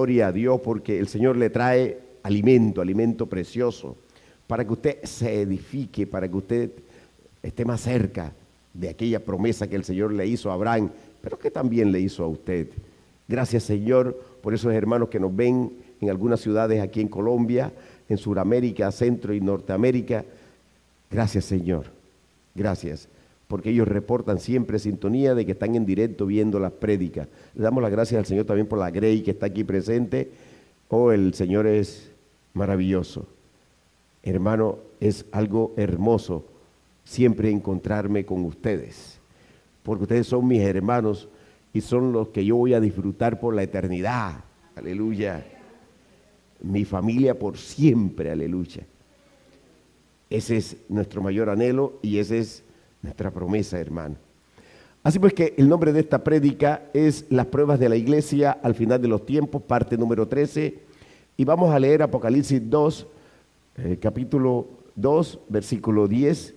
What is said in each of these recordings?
gloria a Dios porque el Señor le trae alimento precioso, para que usted se edifique, para que usted esté más cerca de aquella promesa que el Señor le hizo a Abraham, pero que también le hizo a usted. Gracias, Señor, por esos hermanos que nos ven en algunas ciudades aquí en Colombia, en Sudamérica, Centro y Norteamérica. Gracias, Señor. Gracias, porque ellos reportan siempre sintonía de que están en directo viendo las prédicas. Le damos las gracias al Señor también por la Grey que está aquí presente. Oh, el Señor es maravilloso. Hermano, es algo hermoso siempre encontrarme con ustedes, porque ustedes son mis hermanos y son los que yo voy a disfrutar por la eternidad. Aleluya. Mi familia por siempre, aleluya. Ese es nuestro mayor anhelo y esa es nuestra promesa, hermano. Así pues que el nombre de esta prédica es Las pruebas de la iglesia al final de los tiempos, parte número 13. Y vamos a leer Apocalipsis 2, capítulo 2, versículo 10.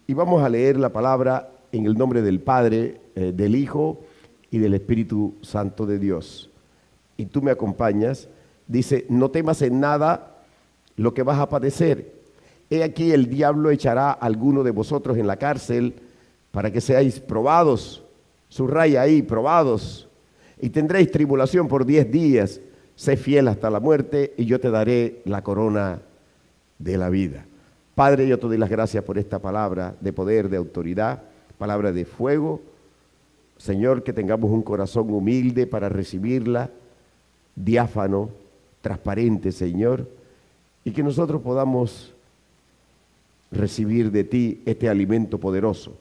Y vamos a leer la palabra en el nombre del Padre, del Hijo y del Espíritu Santo de Dios. Y tú me acompañas. Dice, no temas en nada lo que vas a padecer. He aquí el diablo echará a alguno de vosotros en la cárcel para que seáis probados. Subraya ahí, probados. Y tendréis tribulación por 10 días. Sé fiel hasta la muerte y yo te daré la corona de la vida. Padre, yo te doy las gracias por esta palabra de poder, de autoridad, palabra de fuego. Señor, que tengamos un corazón humilde para recibirla, diáfano, transparente, Señor, y que nosotros podamos recibir de ti este alimento poderoso.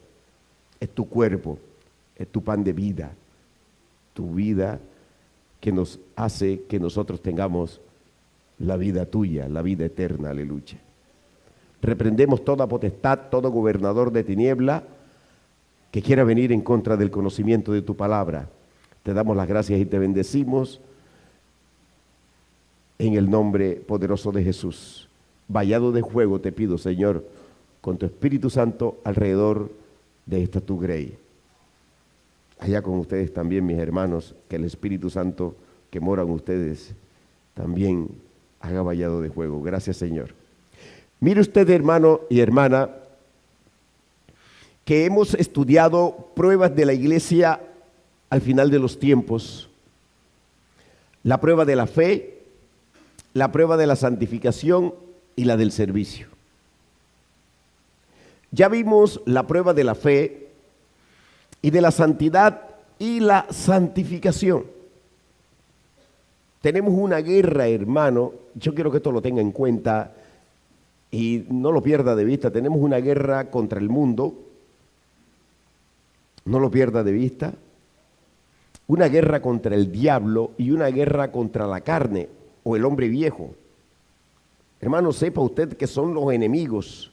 Es tu cuerpo, es tu pan de vida, tu vida que nos hace que nosotros tengamos la vida tuya, la vida eterna, aleluya. Reprendemos toda potestad, todo gobernador de tiniebla que quiera venir en contra del conocimiento de tu palabra. Te damos las gracias y te bendecimos en el nombre poderoso de Jesús. Vallado de fuego te pido, Señor, con tu Espíritu Santo alrededor de esta tu grey. Allá con ustedes también, mis hermanos, que el Espíritu Santo que mora en ustedes también haga vallado de fuego. Gracias, Señor. Mire usted, hermano y hermana, que hemos estudiado pruebas de la iglesia al final de los tiempos. La prueba de la fe, la prueba de la santificación y la del servicio. Ya vimos la prueba de la fe y de la santidad y la santificación. Tenemos una guerra, hermano, yo quiero que esto lo tenga en cuenta y no lo pierda de vista. Tenemos una guerra contra el mundo, no lo pierda de vista. Una guerra contra el diablo y una guerra contra la carne o el hombre viejo. Hermano, sepa usted que son los enemigos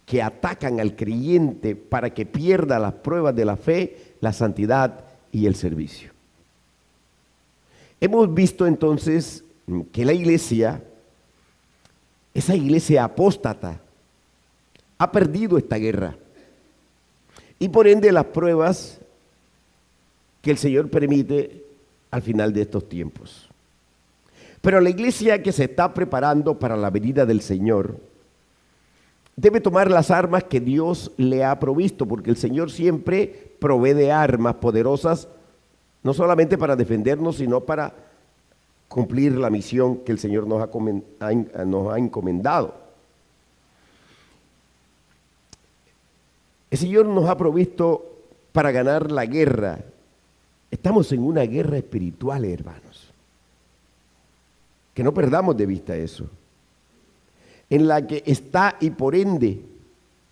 que atacan al creyente para que pierda las pruebas de la fe, la santidad y el servicio. Hemos visto entonces que la iglesia, esa iglesia apóstata, ha perdido esta guerra y por ende las pruebas que el Señor permite al final de estos tiempos. Pero la iglesia que se está preparando para la venida del Señor debe tomar las armas que Dios le ha provisto, porque el Señor siempre provee de armas poderosas, no solamente para defendernos, sino para cumplir la misión que el Señor nos ha encomendado. El Señor nos ha provisto para ganar la guerra. Estamos en una guerra espiritual, hermanos. Que no perdamos de vista eso. En la que está y por ende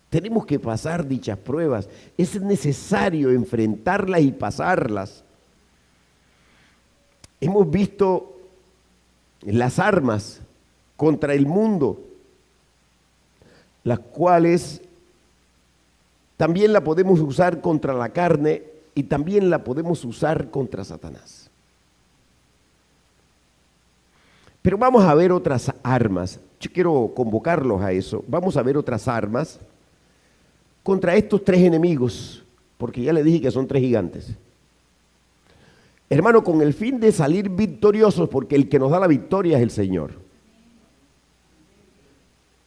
tenemos que pasar dichas pruebas. Es necesario enfrentarlas y pasarlas. Hemos visto las armas contra el mundo, las cuales también la podemos usar contra la carne y también la podemos usar contra Satanás. Pero vamos a ver otras armas. Yo quiero convocarlos a eso. Vamos a ver otras armas contra estos tres enemigos, porque ya les dije que son tres gigantes. hermano, con el fin de salir victoriosos, porque el que nos da la victoria es el Señor.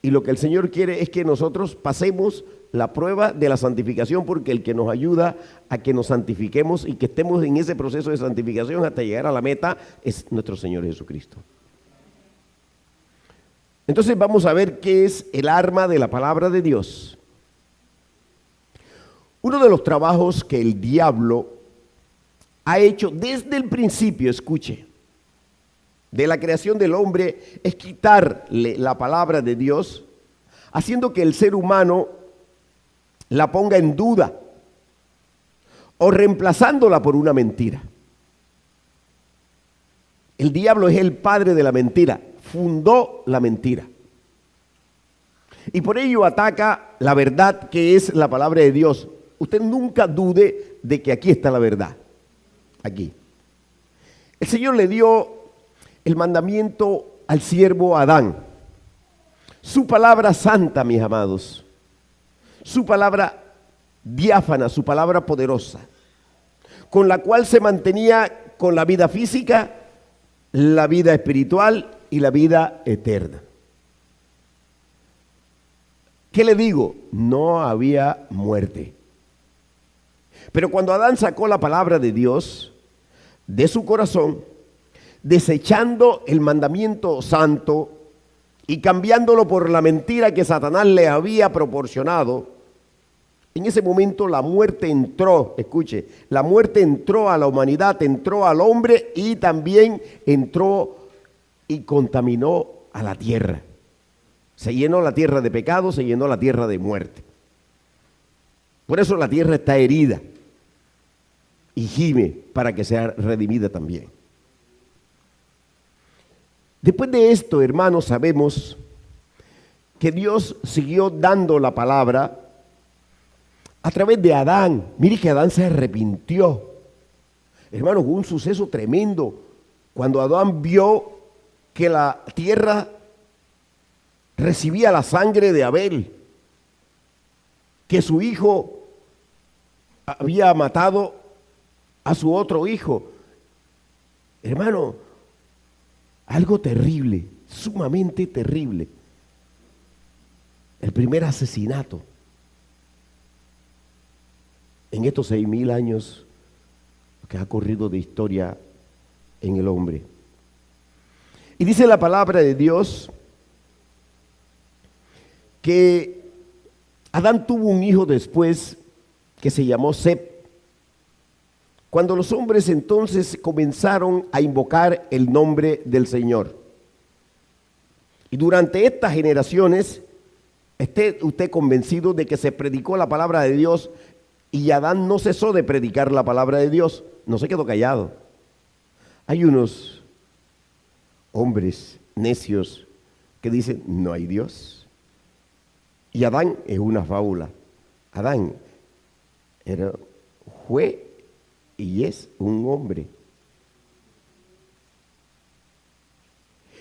Y lo que el Señor quiere es que nosotros pasemos la prueba de la santificación, porque el que nos ayuda a que nos santifiquemos y que estemos en ese proceso de santificación hasta llegar a la meta es nuestro Señor Jesucristo. Entonces vamos a ver qué es el arma de la palabra de Dios. Uno de los trabajos que el diablo ha hecho desde el principio, escuche, de la creación del hombre, es quitarle la palabra de Dios, haciendo que el ser humano la ponga en duda o reemplazándola por una mentira. El diablo es el padre de la mentira, fundó la mentira. Y por ello ataca la verdad que es la palabra de Dios. Usted nunca dude de que aquí está la verdad. Aquí. El Señor le dio el mandamiento al siervo Adán. Su palabra santa, mis amados. Su palabra diáfana, su palabra poderosa, con la cual se mantenía con la vida física, la vida espiritual y la vida eterna. ¿Qué le digo? No había muerte. Pero cuando Adán sacó la palabra de Dios de su corazón, desechando el mandamiento santo y cambiándolo por la mentira que Satanás le había proporcionado, en ese momento la muerte entró, escuche, la muerte entró a la humanidad, entró al hombre y también entró y contaminó a la tierra. Se llenó la tierra de pecado, se llenó la tierra de muerte. Por eso la tierra está herida y gime para que sea redimida también. Después de esto, hermanos, sabemos que Dios siguió dando la palabra a través de Adán. Mire que Adán se arrepintió. Hermanos, hubo un suceso tremendo cuando Adán vio que la tierra recibía la sangre de Abel, que su hijo había matado a su otro hijo. Hermano, algo terrible, sumamente terrible. El primer asesinato en estos 6,000 años que ha corrido de historia en el hombre. Y dice la palabra de Dios que Adán tuvo un hijo después que se llamó Set. Cuando los hombres entonces comenzaron a invocar el nombre del Señor. Y durante estas generaciones, esté usted convencido de que se predicó la palabra de Dios y Adán no cesó de predicar la palabra de Dios, no se quedó callado. Hay unos hombres necios que dicen, no hay Dios. Y Adán es una fábula. Adán fue y es un hombre.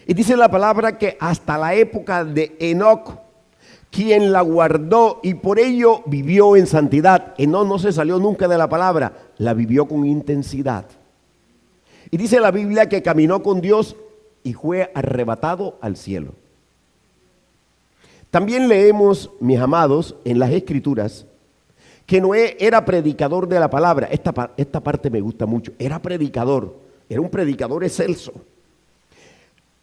Y dice la palabra que hasta la época de Enoc, quien la guardó y por ello vivió en santidad. Enoc no se salió nunca de la palabra, la vivió con intensidad. Y dice la Biblia que caminó con Dios y fue arrebatado al cielo. También leemos, mis amados, en las Escrituras, que Noé era predicador de la palabra. Esta parte me gusta mucho. Era predicador, era un predicador excelso.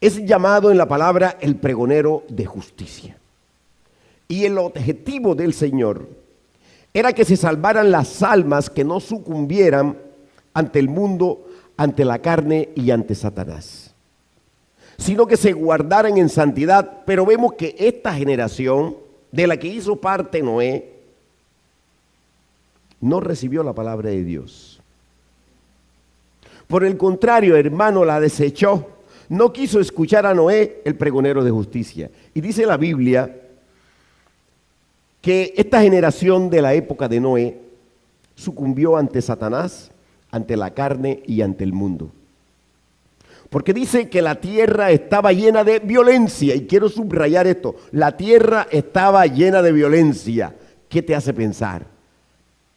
Es llamado en la palabra el pregonero de justicia. Y el objetivo del Señor era que se salvaran las almas que no sucumbieran ante el mundo, ante la carne y ante Satanás, sino que se guardaran en santidad. Pero vemos que esta generación de la que hizo parte Noé no recibió la palabra de Dios. Por el contrario, hermano, la desechó. No quiso escuchar a Noé, el pregonero de justicia. Y dice la Biblia que esta generación de la época de Noé sucumbió ante Satanás, ante la carne y ante el mundo. Porque dice que la tierra estaba llena de violencia. Y quiero subrayar esto. La tierra estaba llena de violencia. ¿Qué te hace pensar?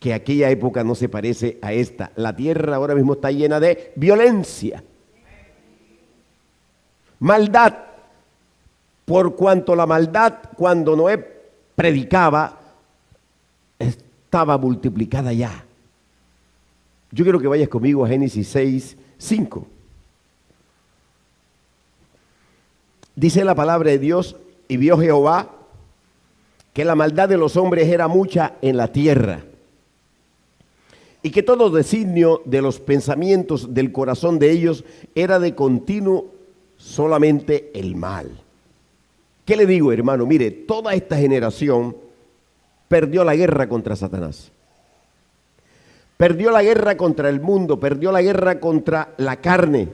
que aquella época no se parece a esta. La tierra ahora mismo está llena de violencia, maldad, por cuanto la maldad cuando Noé predicaba estaba multiplicada ya. Yo quiero que vayas conmigo a Génesis 6, 5. Dice la palabra de Dios: y vio Jehová que la maldad de los hombres era mucha en la tierra, y que todo designio de los pensamientos del corazón de ellos era de continuo solamente el mal. ¿Qué le digo, hermano? Mire, toda esta generación perdió la guerra contra Satanás. Perdió la guerra contra el mundo, perdió la guerra contra la carne.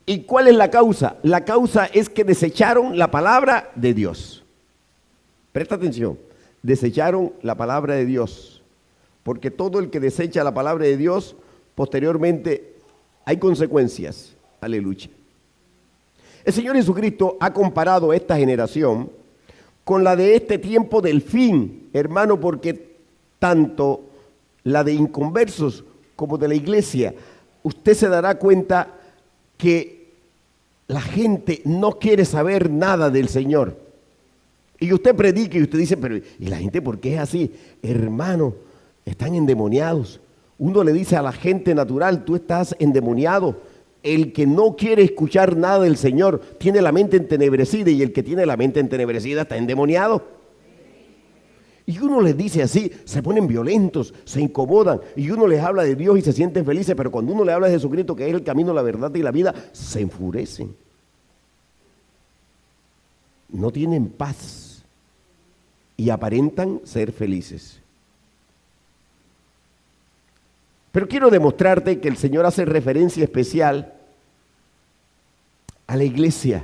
¿Y cuál es la causa? La causa es que desecharon la palabra de Dios. Presta atención, desecharon la palabra de Dios. Porque todo el que desecha la palabra de Dios, posteriormente hay consecuencias. Aleluya. El Señor Jesucristo ha comparado esta generación con la de este tiempo del fin, hermano, porque tanto la de inconversos como de la iglesia, usted se dará cuenta que la gente no quiere saber nada del Señor. Y usted predica y usted dice, pero ¿y la gente por qué es así? Hermano, están endemoniados. Uno le dice a la gente natural, tú estás endemoniado. El que no quiere escuchar nada del Señor tiene la mente entenebrecida, y el que tiene la mente entenebrecida está endemoniado. Y uno les dice así, se ponen violentos, se incomodan, y uno les habla de Dios y se sienten felices, pero cuando uno le habla de Jesucristo, que es el camino, la verdad y la vida, se enfurecen. No tienen paz y aparentan ser felices. Pero quiero demostrarte que el Señor hace referencia especial a la iglesia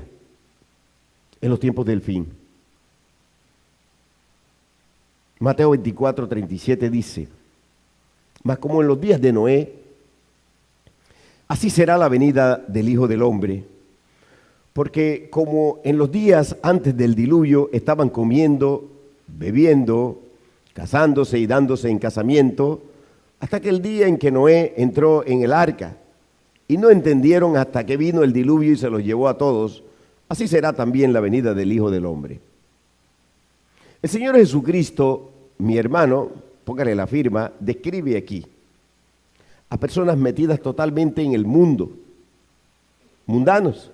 en los tiempos del fin. Mateo 24, 37 dice: mas como en los días de Noé, así será la venida del Hijo del Hombre. Porque como en los días antes del diluvio estaban comiendo, bebiendo, casándose y dándose en casamiento, hasta que el día en que Noé entró en el arca, y no entendieron hasta que vino el diluvio y se los llevó a todos, así será también la venida del Hijo del Hombre. El Señor Jesucristo, mi hermano, póngale la firma, describe aquí a personas metidas totalmente en el mundo, mundanos.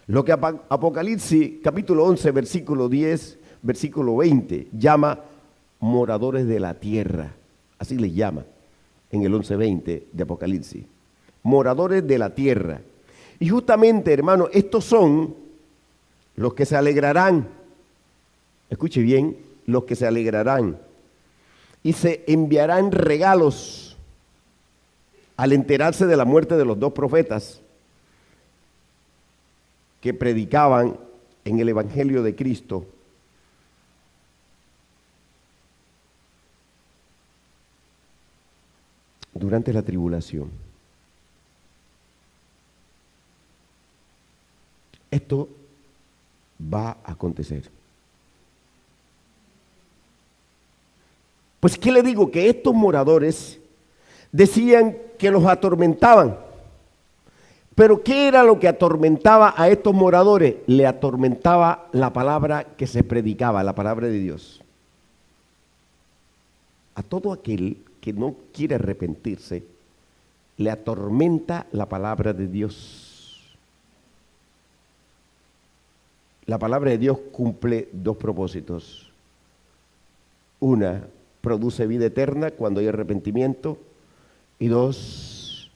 Lo que Apocalipsis capítulo 11, versículo 10, versículo 20, llama moradores de la tierra. Así les llama en el 11:20 de Apocalipsis. Moradores de la tierra. Y justamente, hermano, estos son los que se alegrarán. Escuche bien, los que se alegrarán. Y se enviarán regalos al enterarse de la muerte de los dos profetas que predicaban en el Evangelio de Cristo. Durante la tribulación. Esto va a acontecer. Pues, ¿qué le digo? Que estos moradores decían que los atormentaban. Pero ¿qué era lo que atormentaba a estos moradores? Le atormentaba la palabra que se predicaba, la palabra de Dios. A todo aquel que no quiere arrepentirse, le atormenta la palabra de Dios. La palabra de Dios cumple dos propósitos. Una, produce vida eterna cuando hay arrepentimiento. Y dos,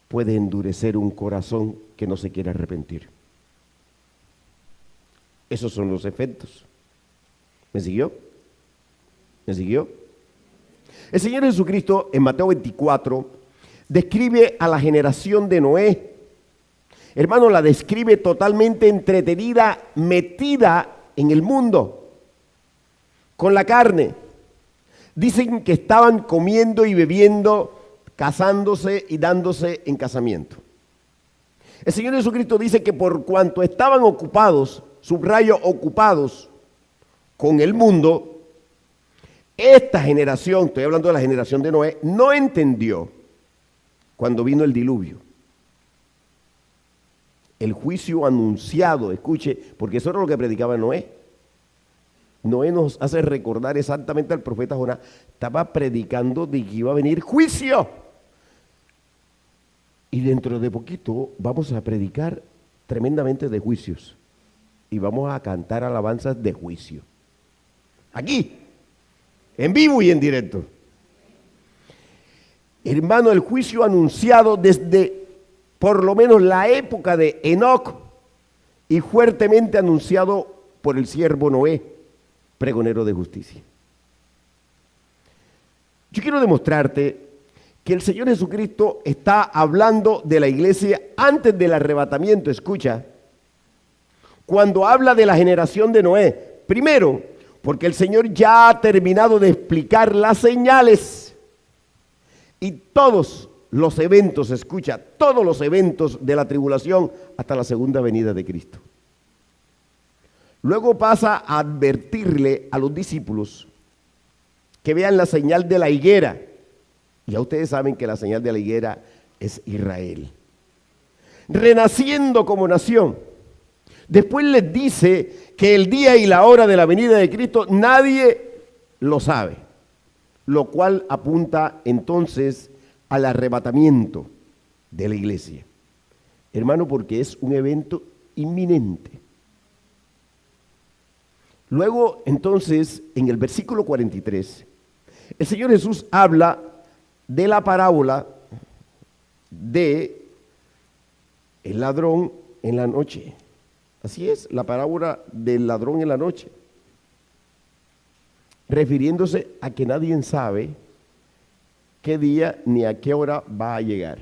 puede endurecer un corazón que no se quiere arrepentir. Esos son los efectos. ¿Me siguió? ¿Me siguió? El Señor Jesucristo en Mateo 24 describe a la generación de Noé. Hermano, la describe totalmente entretenida, metida en el mundo, con la carne. Dicen que estaban comiendo y bebiendo, casándose y dándose en casamiento. El Señor Jesucristo dice que por cuanto estaban ocupados, subrayo ocupados, con el mundo, Esta generación, estoy hablando de la generación de Noé, no entendió cuando vino el diluvio. El juicio anunciado, escuche, porque eso era lo que predicaba Noé. Noé nos hace recordar exactamente al profeta Jonás, estaba predicando de que iba a venir juicio. Y dentro de poquito vamos a predicar tremendamente de juicios. Y vamos a cantar alabanzas de juicio. Aquí, en vivo y en directo. Hermano, el juicio anunciado desde por lo menos la época de Enoc y fuertemente anunciado por el siervo Noé, pregonero de justicia. Yo quiero demostrarte que el Señor Jesucristo está hablando de la iglesia antes del arrebatamiento. Escucha, cuando habla de la generación de Noé, primero, porque el Señor ya ha terminado de explicar las señales y todos los eventos, escucha, todos los eventos de la tribulación hasta la segunda venida de Cristo. Luego pasa a advertirle a los discípulos que vean la señal de la higuera. Ya ustedes saben que la señal de la higuera es Israel, renaciendo como nación. Después les dice que el día y la hora de la venida de Cristo nadie lo sabe, lo cual apunta entonces al arrebatamiento de la iglesia. Hermano, porque es un evento inminente. Luego, entonces, en el versículo 43, el Señor Jesús habla de la parábola de el ladrón en la noche. Así es, la parábola del ladrón en la noche, refiriéndose a que nadie sabe qué día ni a qué hora va a llegar.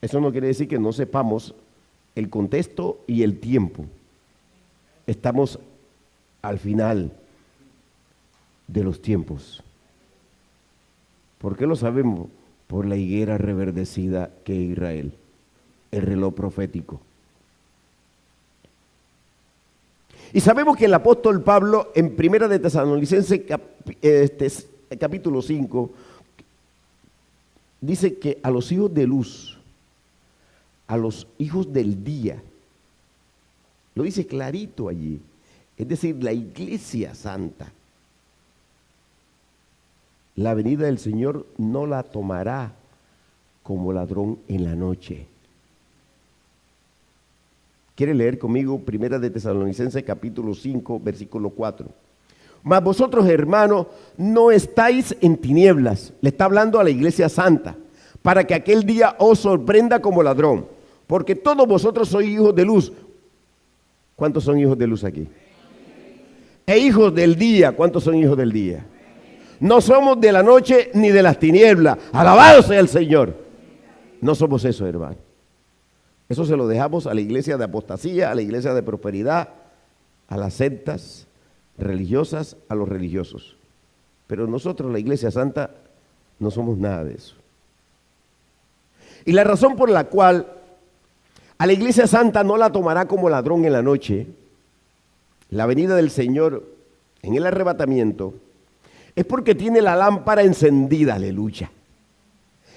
Eso no quiere decir que no sepamos el contexto y el tiempo. Estamos al final de los tiempos. ¿Por qué lo sabemos? Por la higuera reverdecida que es Israel, el reloj profético. Y sabemos que el apóstol Pablo en Primera de Tesalonicenses capítulo 5 dice que a los hijos de luz, a los hijos del día, lo dice clarito allí, es decir, la iglesia santa, la venida del Señor no la tomará como ladrón en la noche. ¿Quiere leer conmigo Primera de Tesalonicenses capítulo 5, versículo 4? Mas vosotros, hermanos, no estáis en tinieblas. Le está hablando a la iglesia santa, para que aquel día os sorprenda como ladrón. Porque todos vosotros sois hijos de luz. ¿Cuántos son hijos de luz aquí? E hijos del día. ¿Cuántos son hijos del día? No somos de la noche ni de las tinieblas. Alabado sea el Señor. No somos eso, hermano. Eso se lo dejamos a la iglesia de apostasía, a la iglesia de prosperidad, a las sectas religiosas, a los religiosos. Pero nosotros, la iglesia santa, no somos nada de eso. Y la razón por la cual a la iglesia santa no la tomará como ladrón en la noche, la venida del Señor en el arrebatamiento, es porque tiene la lámpara encendida, aleluya.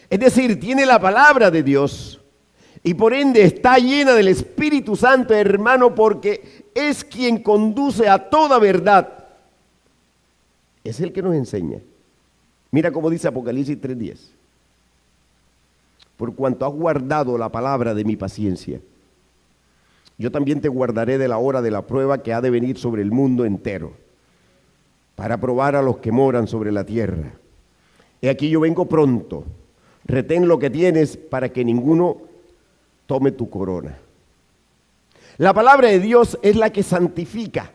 Es decir, tiene la palabra de Dios y por ende está llena del Espíritu Santo, hermano, porque es quien conduce a toda verdad. Es el que nos enseña. Mira cómo dice Apocalipsis 3:10. Por cuanto has guardado la palabra de mi paciencia, yo también te guardaré de la hora de la prueba que ha de venir sobre el mundo entero, para probar a los que moran sobre la tierra. He aquí yo vengo pronto, retén lo que tienes para que ninguno tome tu corona. La palabra de Dios es la que santifica,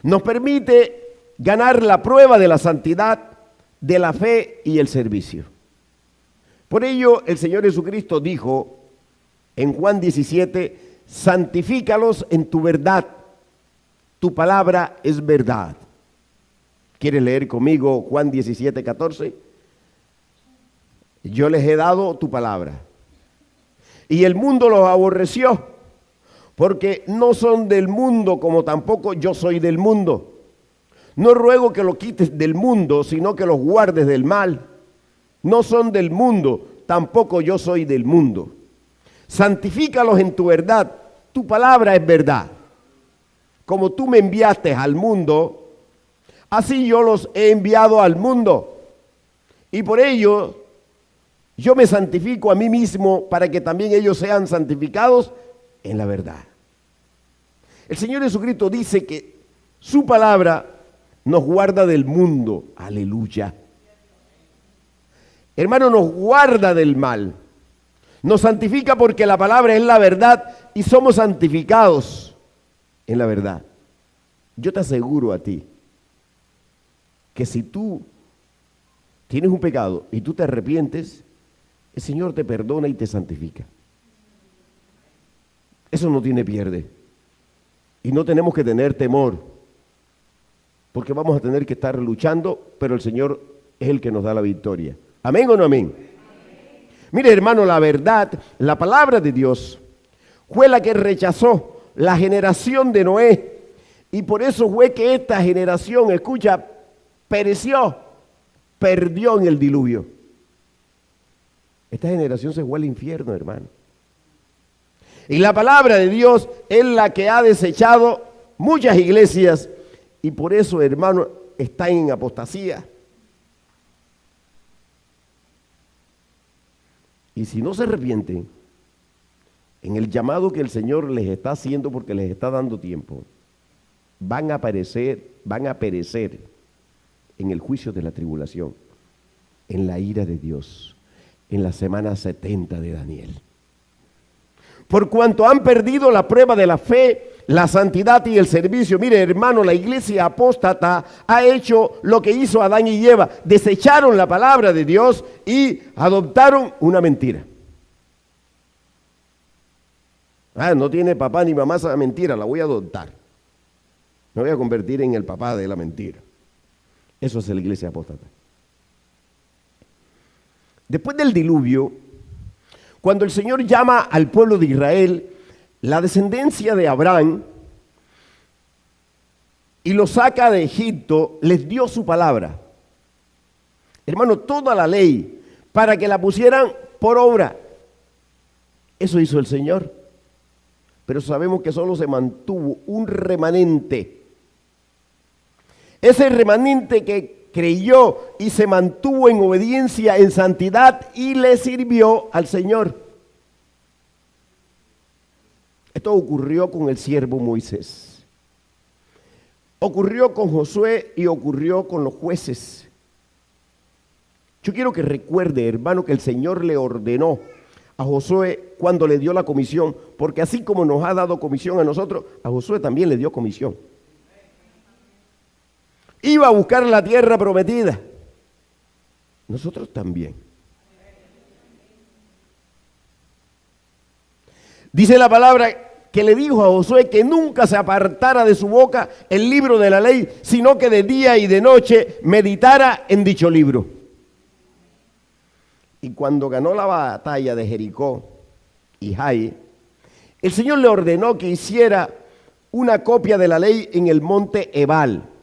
nos permite ganar la prueba de la santidad, de la fe y el servicio. Por ello el Señor Jesucristo dijo en Juan 17, santifícalos en tu verdad, tu palabra es verdad. ¿Quieres leer conmigo Juan 17, 14? Yo les he dado tu palabra y el mundo los aborreció porque no son del mundo, como tampoco yo soy del mundo. No ruego que lo quites del mundo, sino que los guardes del mal. No son del mundo, tampoco yo soy del mundo. Santifícalos en tu verdad, tu palabra es verdad. Como tú me enviaste al mundo, así yo los he enviado al mundo. Y por ello yo me santifico a mí mismo para que también ellos sean santificados en la verdad. El Señor Jesucristo dice que su palabra nos guarda del mundo. Aleluya. Hermano, nos guarda del mal. Nos santifica porque la palabra es la verdad y somos santificados en la verdad. Yo te aseguro a ti que si tú tienes un pecado y tú te arrepientes, el Señor te perdona y te santifica. Eso no tiene pierde. Y no tenemos que tener temor, porque vamos a tener que estar luchando, pero el Señor es el que nos da la victoria. ¿Amén o no amén? Amén. Mire, hermano, la verdad, la palabra de Dios fue la que rechazó la generación de Noé. Y por eso fue que esta generación, escucha, perdió en el diluvio. Esta generación se fue al infierno, hermano. Y la palabra de Dios es la que ha desechado muchas iglesias y por eso, hermano, están en apostasía. Y si no se arrepienten en el llamado que el Señor les está haciendo porque les está dando tiempo, van a perecer en el juicio de la tribulación, en la ira de Dios, en la semana 70 de Daniel. Por cuanto han perdido la prueba de la fe, la santidad y el servicio. Mire, hermano, la iglesia apóstata ha hecho lo que hizo Adán y Eva. Desecharon la palabra de Dios y adoptaron una mentira. No tiene papá ni mamá esa mentira, la voy a adoptar. Me voy a convertir en el papá de la mentira. Eso es la iglesia apóstata. Después del diluvio, cuando el Señor llama al pueblo de Israel, la descendencia de Abraham, y lo saca de Egipto, les dio su palabra. Hermano, toda la ley, para que la pusieran por obra. Eso hizo el Señor. Pero sabemos que solo se mantuvo un remanente. Ese remanente que creyó y se mantuvo en obediencia, en santidad y le sirvió al Señor. Esto ocurrió con el siervo Moisés. Ocurrió con Josué y ocurrió con los jueces. Yo quiero que recuerde, hermano, que el Señor le ordenó a Josué cuando le dio la comisión, porque así como nos ha dado comisión a nosotros, a Josué también le dio comisión. Iba a buscar la tierra prometida. Nosotros también. Dice la palabra que le dijo a Josué que nunca se apartara de su boca el libro de la ley, sino que de día y de noche meditara en dicho libro. Y cuando ganó la batalla de Jericó y Jai, el Señor le ordenó que hiciera una copia de la ley en el monte Ebal.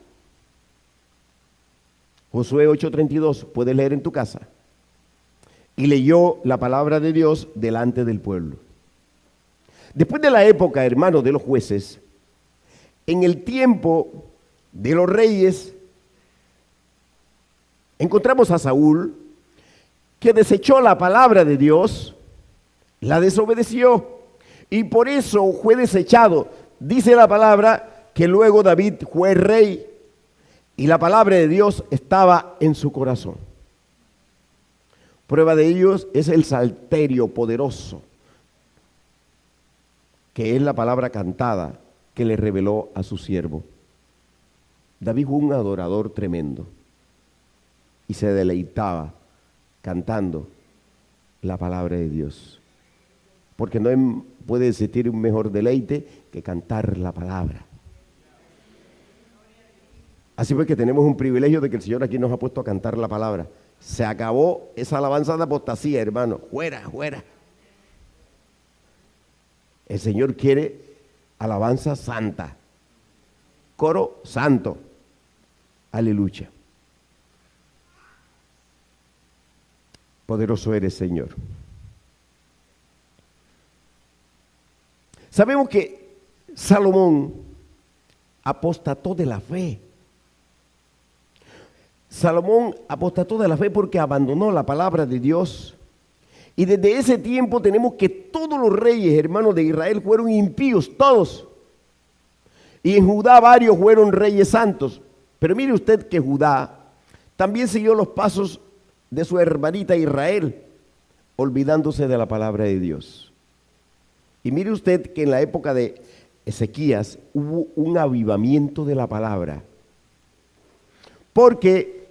Josué 8:32, puedes leer en tu casa. Y leyó la palabra de Dios delante del pueblo. Después de la época, hermanos, de los jueces, en el tiempo de los reyes, encontramos a Saúl, que desechó la palabra de Dios, la desobedeció, y por eso fue desechado. Dice la palabra que luego David fue rey, y la palabra de Dios estaba en su corazón. Prueba de ellos es el salterio poderoso, que es la palabra cantada que le reveló a su siervo. David fue un adorador tremendo y se deleitaba cantando la palabra de Dios, porque no puede existir un mejor deleite que cantar la palabra. Así pues que tenemos un privilegio de que el Señor aquí nos ha puesto a cantar la palabra. Se acabó esa alabanza de apostasía, hermano. Fuera, fuera. El Señor quiere alabanza santa, coro santo, aleluya. Poderoso eres, Señor. Sabemos que Salomón apostató de la fe. Salomón apostató de la fe porque abandonó la palabra de Dios. Y desde ese tiempo tenemos que todos los reyes, hermanos de Israel, fueron impíos, todos. Y en Judá varios fueron reyes santos. Pero mire usted que Judá también siguió los pasos de su hermanita Israel, olvidándose de la palabra de Dios. Y mire usted que en la época de Ezequías hubo un avivamiento de la palabra. Porque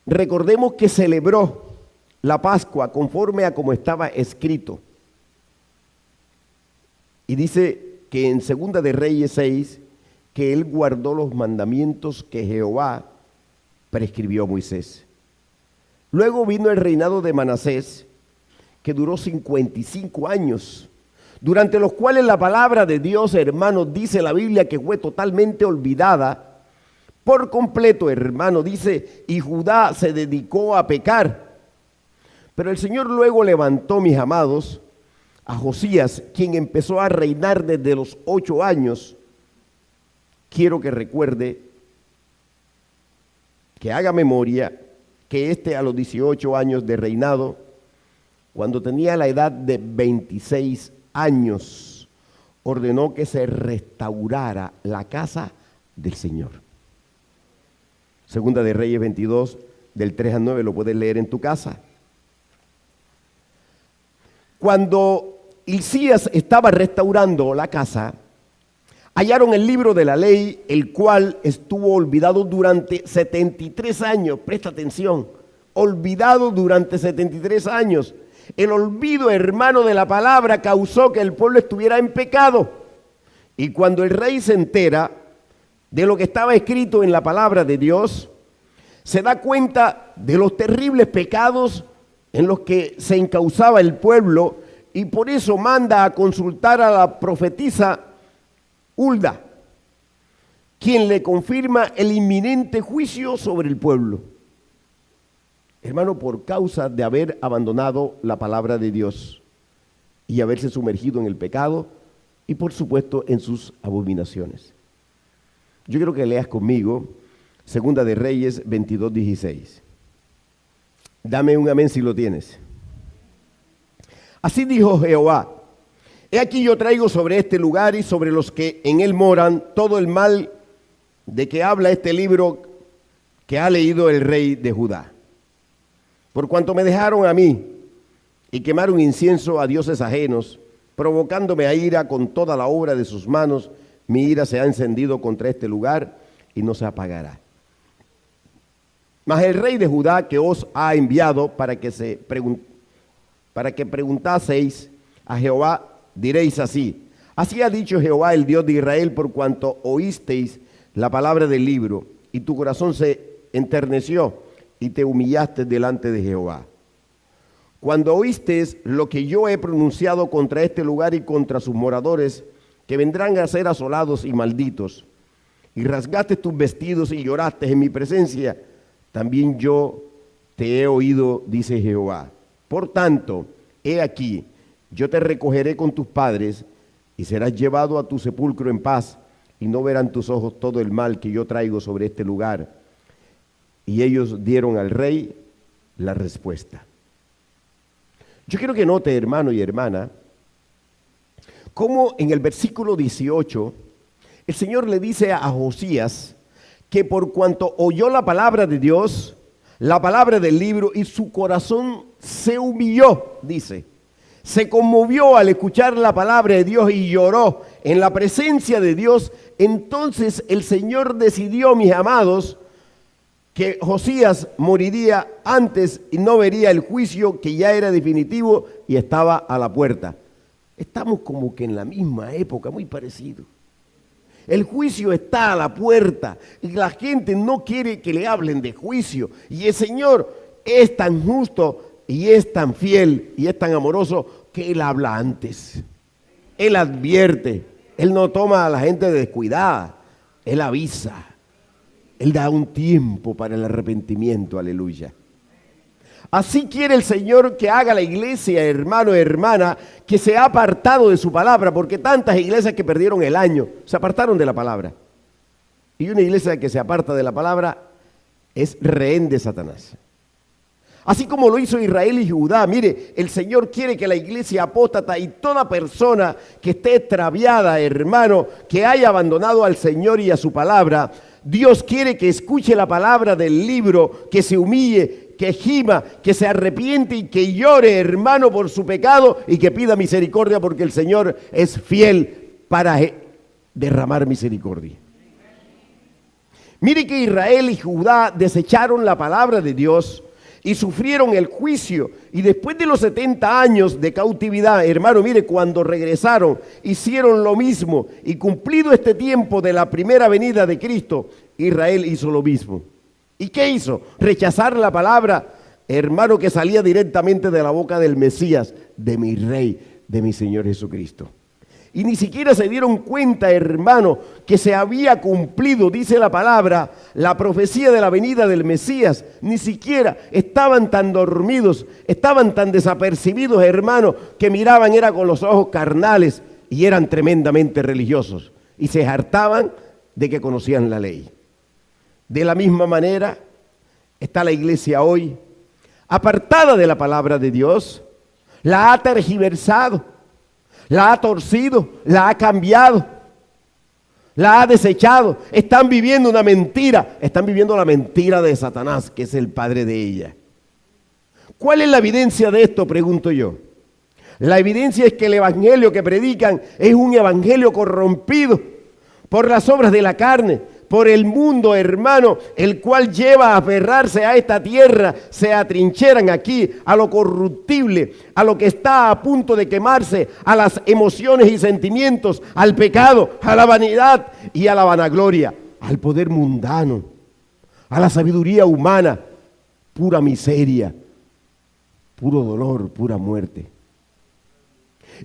recordemos que celebró la Pascua conforme a como estaba escrito. Y dice que en Segunda de Reyes 6, que él guardó los mandamientos que Jehová prescribió a Moisés. Luego vino el reinado de Manasés, que duró 55 años, durante los cuales la palabra de Dios, hermanos, dice la Biblia que fue totalmente olvidada por completo, hermano. Dice, y Judá se dedicó a pecar. Pero el Señor luego levantó, mis amados, a Josías, quien empezó a reinar desde los 8 años. Quiero que recuerde, que haga memoria, que a los 18 años de reinado, cuando tenía la edad de 26 años, ordenó que se restaurara la casa del Señor. Segunda de Reyes 22, del 3 al 9, lo puedes leer en tu casa. Cuando Hilcías estaba restaurando la casa, hallaron el libro de la ley, el cual estuvo olvidado durante 73 años. Presta atención, olvidado durante 73 años. El olvido, hermano, de la palabra causó que el pueblo estuviera en pecado. Y cuando el rey se entera de lo que estaba escrito en la palabra de Dios, se da cuenta de los terribles pecados en los que se encauzaba el pueblo, y por eso manda a consultar a la profetisa Hulda, quien le confirma el inminente juicio sobre el pueblo. Hermano, por causa de haber abandonado la palabra de Dios y haberse sumergido en el pecado y por supuesto en sus abominaciones. Yo quiero que leas conmigo Segunda de Reyes 22:16. Dame un amén si lo tienes. Así dijo Jehová: he aquí yo traigo sobre este lugar y sobre los que en él moran todo el mal de que habla este libro que ha leído el rey de Judá. Por cuanto me dejaron a mí y quemaron incienso a dioses ajenos, provocándome a ira con toda la obra de sus manos, mi ira se ha encendido contra este lugar y no se apagará. Mas el rey de Judá que os ha enviado para que preguntaseis a Jehová, diréis así: así ha dicho Jehová, el Dios de Israel, por cuanto oísteis la palabra del libro, y tu corazón se enterneció, y te humillaste delante de Jehová. Cuando oísteis lo que yo he pronunciado contra este lugar y contra sus moradores, que vendrán a ser asolados y malditos, y rasgaste tus vestidos y lloraste en mi presencia, también yo te he oído, dice Jehová. Por tanto, he aquí, yo te recogeré con tus padres, y serás llevado a tu sepulcro en paz, y no verán tus ojos todo el mal que yo traigo sobre este lugar. Y ellos dieron al rey la respuesta. Yo quiero que note, hermano y hermana, cómo en el versículo 18, el Señor le dice a Josías que por cuanto oyó la palabra de Dios, la palabra del libro, y su corazón se humilló, dice, se conmovió al escuchar la palabra de Dios y lloró en la presencia de Dios. Entonces el Señor decidió, mis amados, que Josías moriría antes y no vería el juicio que ya era definitivo y estaba a la puerta. Estamos como que en la misma época, muy parecido. El juicio está a la puerta y la gente no quiere que le hablen de juicio. Y el Señor es tan justo y es tan fiel y es tan amoroso que Él habla antes. Él advierte. Él no toma a la gente descuidada, Él avisa, Él da un tiempo para el arrepentimiento, aleluya. Así quiere el Señor que haga la iglesia, hermano, hermana, que se ha apartado de su palabra, porque tantas iglesias que perdieron el año, se apartaron de la palabra. Y una iglesia que se aparta de la palabra es rehén de Satanás. Así como lo hizo Israel y Judá, mire, el Señor quiere que la iglesia apóstata y toda persona que esté extraviada, hermano, que haya abandonado al Señor y a su palabra, Dios quiere que escuche la palabra del libro, que se humille, que gima, que se arrepiente y que llore, hermano, por su pecado y que pida misericordia, porque el Señor es fiel para derramar misericordia. Mire que Israel y Judá desecharon la palabra de Dios y sufrieron el juicio. Y después de los 70 años de cautividad, hermano, mire, cuando regresaron, hicieron lo mismo. Y cumplido este tiempo de la primera venida de Cristo, Israel hizo lo mismo. ¿Y qué hizo? Rechazar la palabra, hermano, que salía directamente de la boca del Mesías, de mi Rey, de mi Señor Jesucristo. Y ni siquiera se dieron cuenta, hermano, que se había cumplido, dice la palabra, la profecía de la venida del Mesías. Ni siquiera estaban tan dormidos, estaban tan desapercibidos, hermano, que miraban era con los ojos carnales y eran tremendamente religiosos. Y se hartaban de que conocían la ley. De la misma manera está la iglesia hoy, apartada de la palabra de Dios, la ha tergiversado, la ha torcido, la ha cambiado, la ha desechado. Están viviendo una mentira, están viviendo la mentira de Satanás, que es el padre de ella. ¿Cuál es la evidencia de esto? Pregunto yo. La evidencia es que el evangelio que predican es un evangelio corrompido por las obras de la carne, por el mundo, hermano, el cual lleva a aferrarse a esta tierra. Se atrincheran aquí a lo corruptible, a lo que está a punto de quemarse, a las emociones y sentimientos, al pecado, a la vanidad y a la vanagloria, al poder mundano, a la sabiduría humana, pura miseria, puro dolor, pura muerte.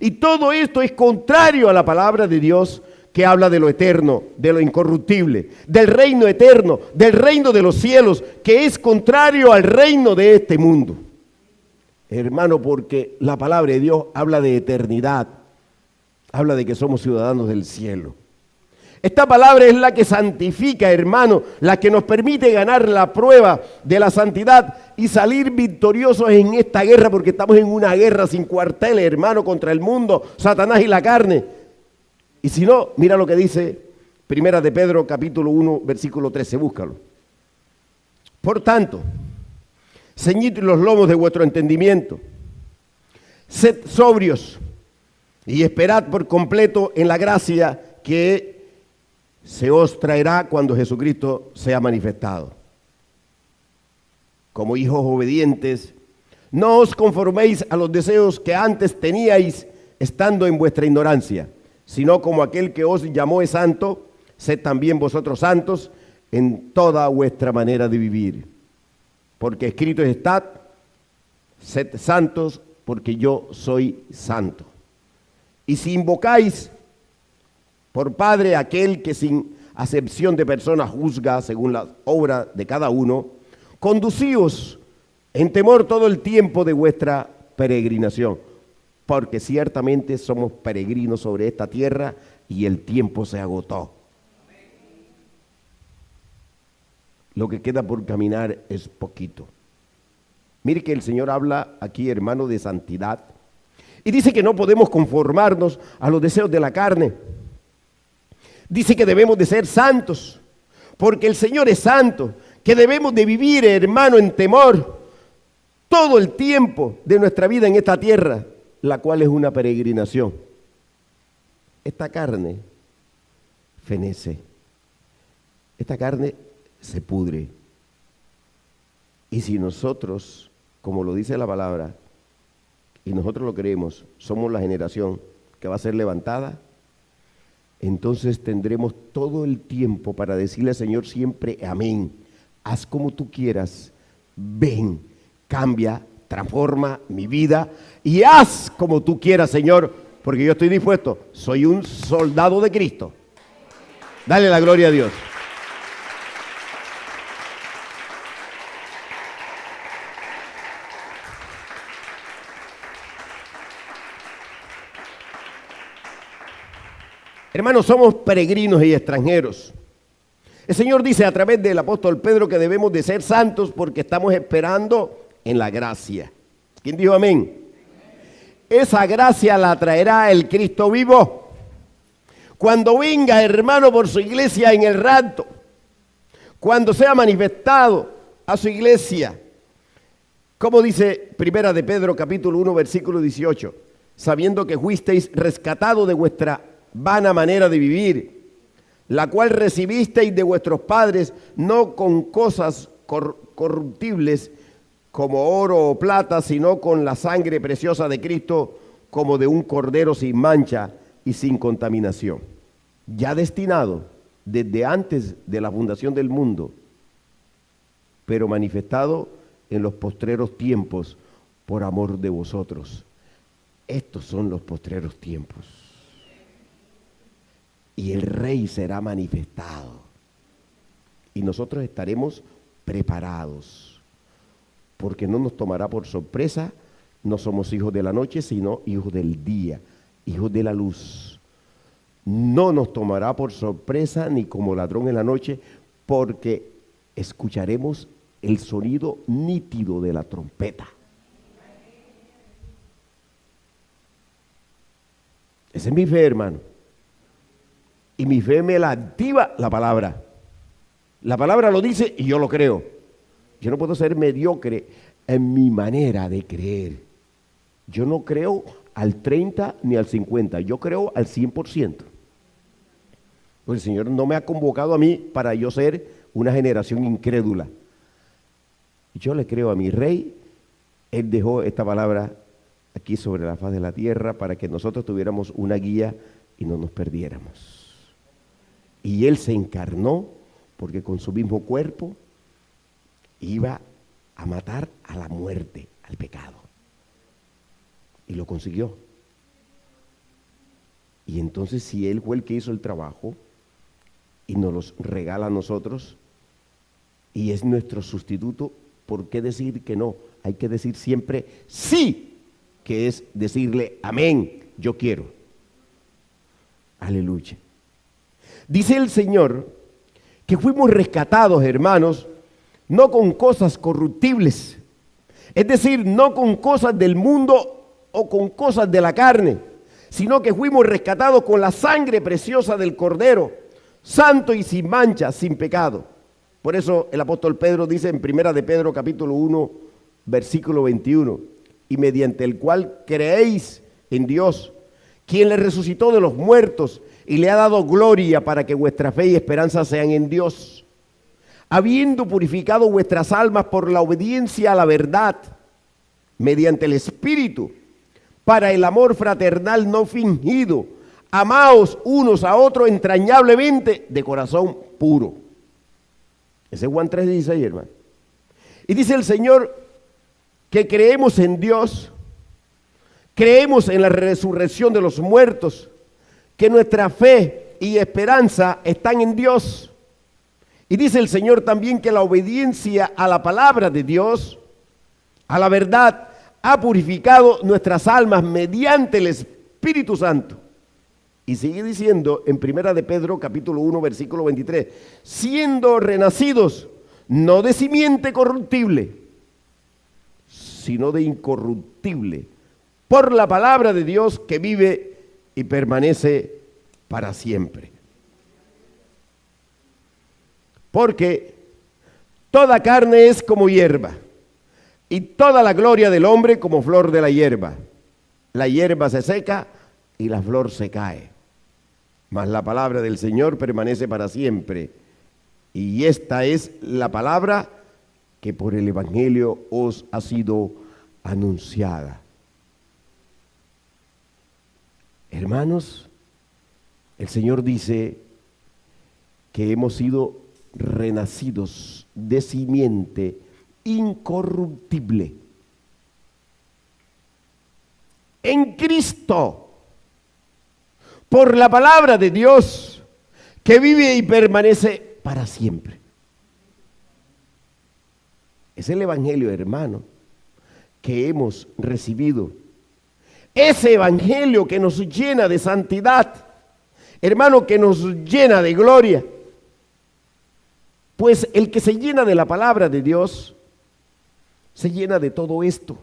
Y todo esto es contrario a la palabra de Dios, que habla de lo eterno, de lo incorruptible, del reino eterno, del reino de los cielos, que es contrario al reino de este mundo. Hermano, porque la palabra de Dios habla de eternidad, habla de que somos ciudadanos del cielo. Esta palabra es la que santifica, hermano, la que nos permite ganar la prueba de la santidad y salir victoriosos en esta guerra, porque estamos en una guerra sin cuarteles, hermano, contra el mundo, Satanás y la carne. Y si no, mira lo que dice Primera de Pedro, capítulo 1, versículo 13, búscalo. Por tanto, ceñid los lomos de vuestro entendimiento, sed sobrios y esperad por completo en la gracia que se os traerá cuando Jesucristo sea manifestado. Como hijos obedientes, no os conforméis a los deseos que antes teníais estando en vuestra ignorancia, sino como aquel que os llamó es santo, sed también vosotros santos en toda vuestra manera de vivir. Porque escrito está, sed santos porque yo soy santo. Y si invocáis por Padre aquel que sin acepción de personas juzga según la obra de cada uno, conducíos en temor todo el tiempo de vuestra peregrinación. Porque ciertamente somos peregrinos sobre esta tierra y el tiempo se agotó. Lo que queda por caminar es poquito. Mire que el Señor habla aquí, hermano, de santidad. Y dice que no podemos conformarnos a los deseos de la carne. Dice que debemos de ser santos, porque el Señor es santo, que debemos de vivir, hermano, en temor todo el tiempo de nuestra vida en esta tierra, la cual es una peregrinación. Esta carne fenece, esta carne se pudre. Y si nosotros, como lo dice la palabra, y nosotros lo creemos, somos la generación que va a ser levantada, entonces tendremos todo el tiempo para decirle al Señor siempre amén. Haz como tú quieras, ven, cambia, transforma mi vida y haz como tú quieras, Señor, porque yo estoy dispuesto. Soy un soldado de Cristo. Dale la gloria a Dios. Hermanos, somos peregrinos y extranjeros. El Señor dice a través del apóstol Pedro que debemos de ser santos porque estamos esperando en la gracia. ¿Quién dijo amén? Esa gracia la traerá el Cristo vivo. Cuando venga, hermano, por su iglesia en el rapto, cuando sea manifestado a su iglesia, como dice Primera de Pedro capítulo 1 versículo 18, sabiendo que fuisteis rescatados de vuestra vana manera de vivir, la cual recibisteis de vuestros padres, no con cosas corruptibles como oro o plata, sino con la sangre preciosa de Cristo, como de un cordero sin mancha y sin contaminación, ya destinado desde antes de la fundación del mundo, pero manifestado en los postreros tiempos por amor de vosotros. Estos son los postreros tiempos. Y el Rey será manifestado. Y nosotros estaremos preparados, porque no nos tomará por sorpresa. No somos hijos de la noche, sino hijos del día, hijos de la luz. No nos tomará por sorpresa ni como ladrón en la noche, porque escucharemos el sonido nítido de la trompeta. Esa es mi fe, hermano. Y mi fe me la activa la palabra. La palabra lo dice y yo lo creo. Yo no puedo ser mediocre en mi manera de creer. Yo no creo al 30 ni al 50, yo creo al 100%. Pues el Señor no me ha convocado a mí para yo ser una generación incrédula. Yo le creo a mi Rey. Él dejó esta palabra aquí sobre la faz de la tierra para que nosotros tuviéramos una guía y no nos perdiéramos. Y Él se encarnó porque con su mismo cuerpo iba a matar a la muerte, al pecado. Y lo consiguió. Y entonces, si Él fue el que hizo el trabajo y nos los regala a nosotros y es nuestro sustituto, ¿por qué decir que no? Hay que decir siempre sí, que es decirle amén, yo quiero. Aleluya. Dice el Señor que fuimos rescatados, hermanos, no con cosas corruptibles, es decir, no con cosas del mundo o con cosas de la carne, sino que fuimos rescatados con la sangre preciosa del Cordero, santo y sin mancha, sin pecado. Por eso el apóstol Pedro dice en Primera de Pedro capítulo 1, versículo 21, y mediante el cual creéis en Dios, quien le resucitó de los muertos y le ha dado gloria para que vuestra fe y esperanza sean en Dios, habiendo purificado vuestras almas por la obediencia a la verdad, mediante el Espíritu, para el amor fraternal no fingido, amaos unos a otros entrañablemente de corazón puro. Ese es Juan 3:16, hermano. Y dice el Señor que creemos en Dios, creemos en la resurrección de los muertos, que nuestra fe y esperanza están en Dios. Y dice el Señor también que la obediencia a la palabra de Dios, a la verdad, ha purificado nuestras almas mediante el Espíritu Santo. Y sigue diciendo en Primera de Pedro capítulo 1 versículo 23, siendo renacidos no de simiente corruptible, sino de incorruptible, por la palabra de Dios que vive y permanece para siempre. Porque toda carne es como hierba, y toda la gloria del hombre como flor de la hierba. La hierba se seca y la flor se cae, mas la palabra del Señor permanece para siempre. Y esta es la palabra que por el Evangelio os ha sido anunciada. Hermanos, el Señor dice que hemos sido renacidos de simiente incorruptible en Cristo. por la palabra de Dios, que vive y permanece para siempre. Es el evangelio, hermano, que hemos recibido. Ese evangelio que nos llena de santidad, hermano, que nos llena de gloria. Pues el que se llena de la palabra de Dios, se llena de todo esto.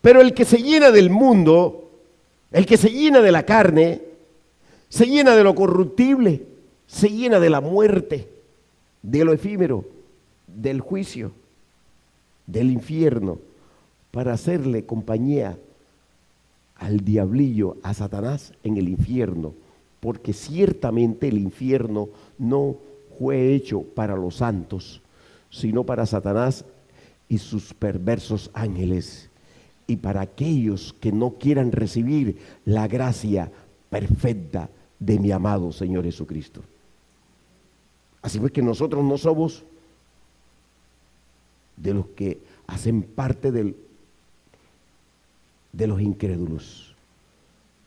Pero el que se llena del mundo, el que se llena de la carne, se llena de lo corruptible, se llena de la muerte, de lo efímero, del juicio, del infierno, para hacerle compañía al diablillo, a Satanás en el infierno, porque ciertamente el infierno no fue hecho para los santos, sino para Satanás y sus perversos ángeles, y para aquellos que no quieran recibir la gracia perfecta de mi amado Señor Jesucristo. Así pues que nosotros no somos de los que hacen parte de los incrédulos.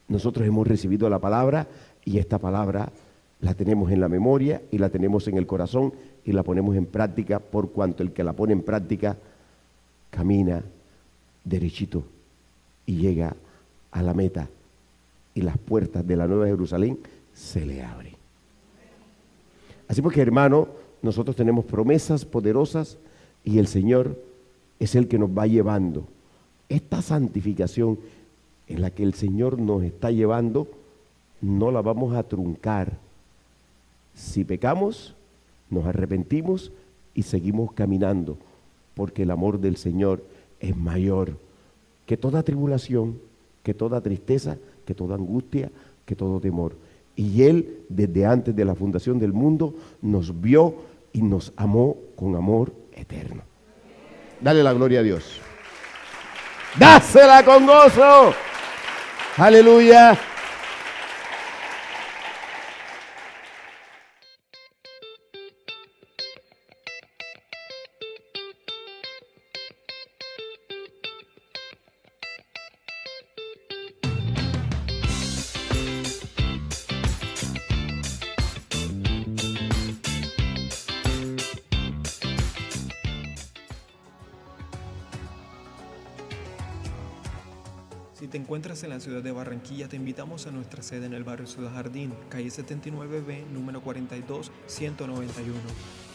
Nosotros hemos recibido la palabra y esta palabra la tenemos en la memoria y la tenemos en el corazón y la ponemos en práctica, por cuanto el que la pone en práctica camina derechito y llega a la meta y las puertas de la Nueva Jerusalén se le abren. Así pues que, hermano, nosotros tenemos promesas poderosas y el Señor es el que nos va llevando. Esta santificación en la que el Señor nos está llevando, no la vamos a truncar. Si pecamos, nos arrepentimos y seguimos caminando, porque el amor del Señor es mayor que toda tribulación, que toda tristeza, que toda angustia, que todo temor. Y Él, desde antes de la fundación del mundo, nos vio y nos amó con amor eterno. Dale la gloria a Dios. Dásela con gozo. Aleluya. Si te encuentras en la ciudad de Barranquilla, te invitamos a nuestra sede en el barrio Ciudad Jardín, calle 79B, número 42, 191.